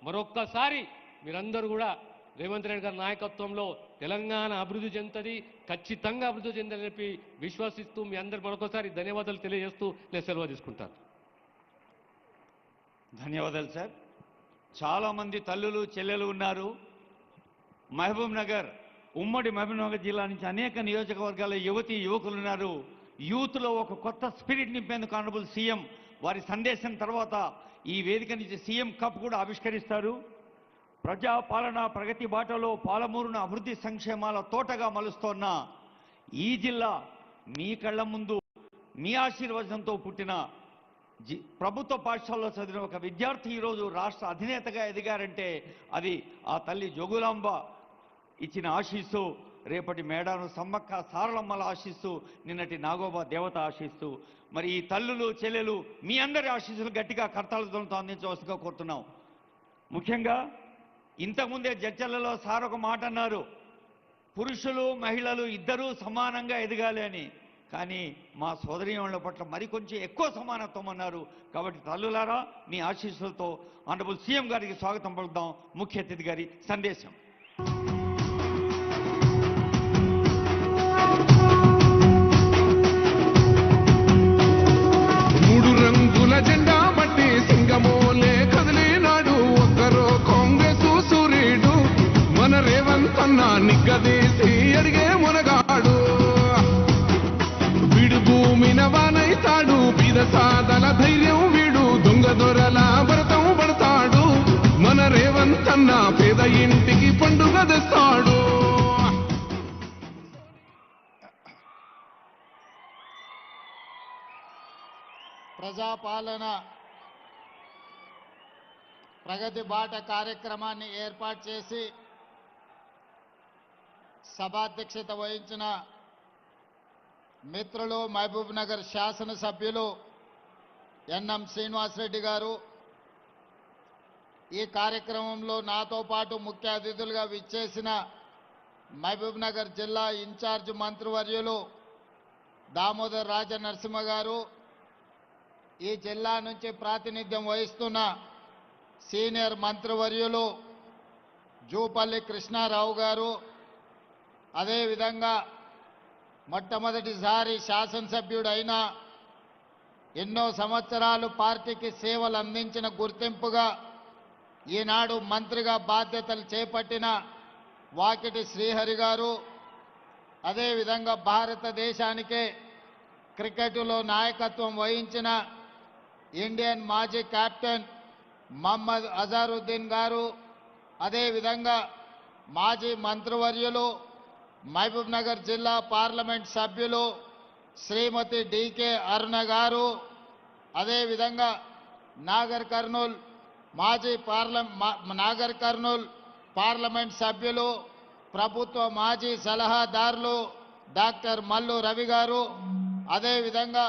మరొక్కసారి మీరందరూ కూడా రేవంత్ రెడ్డి గారి నాయకత్వంలో తెలంగాణ అభివృద్ధి చెందుతుంది, ఖచ్చితంగా అభివృద్ధి చెందని చెప్పి విశ్వసిస్తూ మీ అందరు మరొకసారి ధన్యవాదాలు తెలియజేస్తూ నేను సెలవు తీసుకుంటాను. ధన్యవాదాలు సార్. చాలామంది తల్లులు చెల్లెలు ఉన్నారు. మహబూబ్ నగర్, ఉమ్మడి మహబూబ్ నగర్ జిల్లా నుంచి అనేక నియోజకవర్గాల యువతి యువకులు ఉన్నారు. యూత్లో ఒక కొత్త స్పిరిట్ నింపేందుకు ఆనరబుల్ సీఎం వారి సందేశం తర్వాత ఈ వేదిక నుంచి సీఎం కప్ కూడా ఆవిష్కరిస్తారు. ప్రజాపాలన ప్రగతి బాటలో పాలమూరును అభివృద్ధి సంక్షేమాల తోటగా మలుస్తోన్న ఈ జిల్లా మీ కళ్ళ ముందు మీ ఆశీర్వచనంతో పుట్టిన ప్రభుత్వ పాఠశాలలో చదివిన ఒక విద్యార్థి ఈరోజు రాష్ట్ర అధినేతగా ఎదిగారంటే అది ఆ తల్లి జోగులాంబ ఇచ్చిన ఆశీస్సు, రేపటి మేడాను సమ్మక్క సారలమ్మల ఆశీస్సు, నిన్నటి నాగోబా దేవత ఆశీస్సు. మరి ఈ తల్లులు చెల్లెలు మీ అందరి ఆశీస్సులు గట్టిగా కర్తాలతో అందించవలసిగా కోరుతున్నాం. ముఖ్యంగా ఇంతకుముందే చర్చలలో సార్ ఒక మాట అన్నారు, పురుషులు మహిళలు ఇద్దరూ సమానంగా ఎదగాలి అని. కానీ మా సోదరీమణుల పట్ల మరికొంచెం ఎక్కువ సమానత్వం అన్నారు. కాబట్టి తల్లులారా మీ ఆశీస్సులతో ఆనరబుల్ సీఎం గారికి స్వాగతం పలుకుదాం. ముఖ్య అతిథి గారి సందేశం. మూడు రంగుల జెండా బట్టి సింగమోలే కదిలినాడు ఒక్కరో కాంగ్రెస్ సూర్యుడు, మన రేవంత్ అన్న నిగ్గదీసి అడిగే మునగాడు. వీడు భూమిన వానైతాడు, బీద సాదల ధైర్యం వీడు, దొంగ దొరల భరతం పడతాడు. మన రేవంత్ అన్న పేద ఇంటికి పండుగ తెస్తాడు. ప్రజాపాలన ప్రగతి బాట కార్యక్రమాన్ని ఏర్పాటు చేసి సభాధ్యక్షత వహించిన మిత్రులు మహబూబ్ నగర్ శాసనసభ్యులు ఎన్ఎం శ్రీనివాసరెడ్డి గారు, ఈ కార్యక్రమంలో నాతో పాటు ముఖ్య అతిథులుగా విచ్చేసిన మహబూబ్ నగర్ జిల్లా ఇన్ఛార్జ్ మంత్రివర్యులు దామోదర్ రాజ నరసింహ గారు, ఈ జిల్లా నుంచి ప్రాతినిధ్యం వహిస్తున్న సీనియర్ మంత్రివర్యులు జూపల్లి కృష్ణారావు గారు, అదేవిధంగా మొట్టమొదటిసారి శాసనసభ్యుడైన ఎన్నో సంవత్సరాలు పార్టీకి సేవలు అందించిన గుర్తింపుగా ఈనాడు మంత్రిగా బాధ్యతలు చేపట్టిన వాకిటి శ్రీహరి గారు, అదేవిధంగా భారతదేశానికే క్రికెట్లో నాయకత్వం వహించిన ఇండియన్ మాజీ కెప్టెన్ మహమ్మద్ అజారుద్దీన్ గారు, అదేవిధంగా మాజీ మంత్రివర్యులు మహబూబ్ నగర్ జిల్లా పార్లమెంట్ సభ్యులు శ్రీమతి డికే అరుణ గారు, అదేవిధంగా నాగర్ కర్నూల్ పార్లమెంట్ సభ్యులు ప్రభుత్వ మాజీ సలహాదారులు డాక్టర్ మల్లు రవి గారు, అదేవిధంగా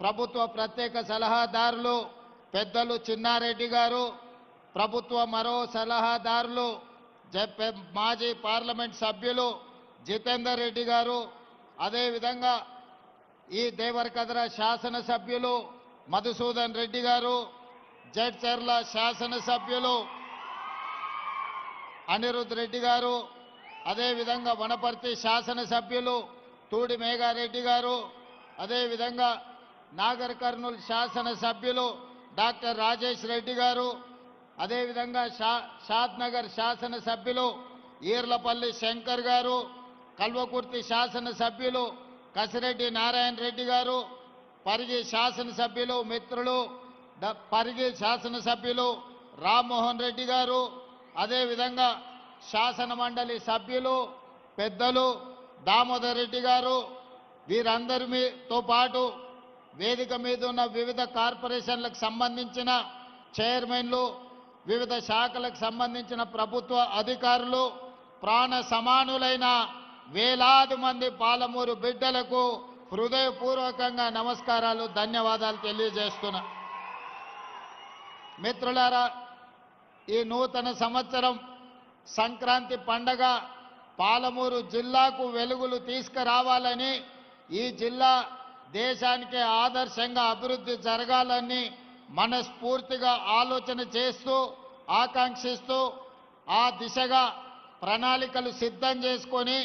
ప్రభుత్వ ప్రత్యేక సలహాదారులు పెద్దలు చిన్నారెడ్డి గారు, ప్రభుత్వ మరో సలహాదారులు మాజీ పార్లమెంట్ సభ్యులు జితేందర్ రెడ్డి గారు, అదేవిధంగా ఈ దేవరకద్ర శాసనసభ్యులు మధుసూదన్ రెడ్డి గారు, జడ్చర్ల శాసనసభ్యులు అనిరుద్ రెడ్డి గారు, అదేవిధంగా వనపర్తి శాసనసభ్యులు తూడి మేఘారెడ్డి గారు, అదేవిధంగా నాగర్ కర్నూల్ శాసనసభ్యులు డాక్టర్ రాజేష్ రెడ్డి గారు, అదేవిధంగా షాద్నగర్ శాసనసభ్యులు ఈర్లపల్లి శంకర్ గారు, కల్వకుర్తి శాసనసభ్యులు కసిరెడ్డి నారాయణ రెడ్డి గారు, పరిగి శాసనసభ్యులు మిత్రులు పరిగి శాసనసభ్యులు రామ్మోహన్ రెడ్డి గారు, అదేవిధంగా శాసన మండలి సభ్యులు పెద్దలు దామోదర్ రెడ్డి గారు, వీరందరితో పాటు వేదిక మీద ఉన్న వివిధ కార్పొరేషన్లకు సంబంధించిన చైర్మన్లు, వివిధ శాఖలకు సంబంధించిన ప్రభుత్వ అధికారులు, ప్రాణ సమానులైన వేలాది మంది పాలమూరు బిడ్డలకు హృదయపూర్వకంగా నమస్కారాలు, ధన్యవాదాలు తెలియజేస్తున్నా. మిత్రులారా, ఈ నూతన సంవత్సరం సంక్రాంతి పండగ పాలమూరు జిల్లాకు వెలుగులు తీసుకురావాలని, ఈ జిల్లా దేశానికి ఆదర్శంగా అభివృద్ధి జరగాలని మనస్ఫూర్తిగా ఆలోచన చేస్తూ ఆకాంక్షిస్తూ ఆ దిశగా ప్రణాళికలు సిద్ధం చేసుకొని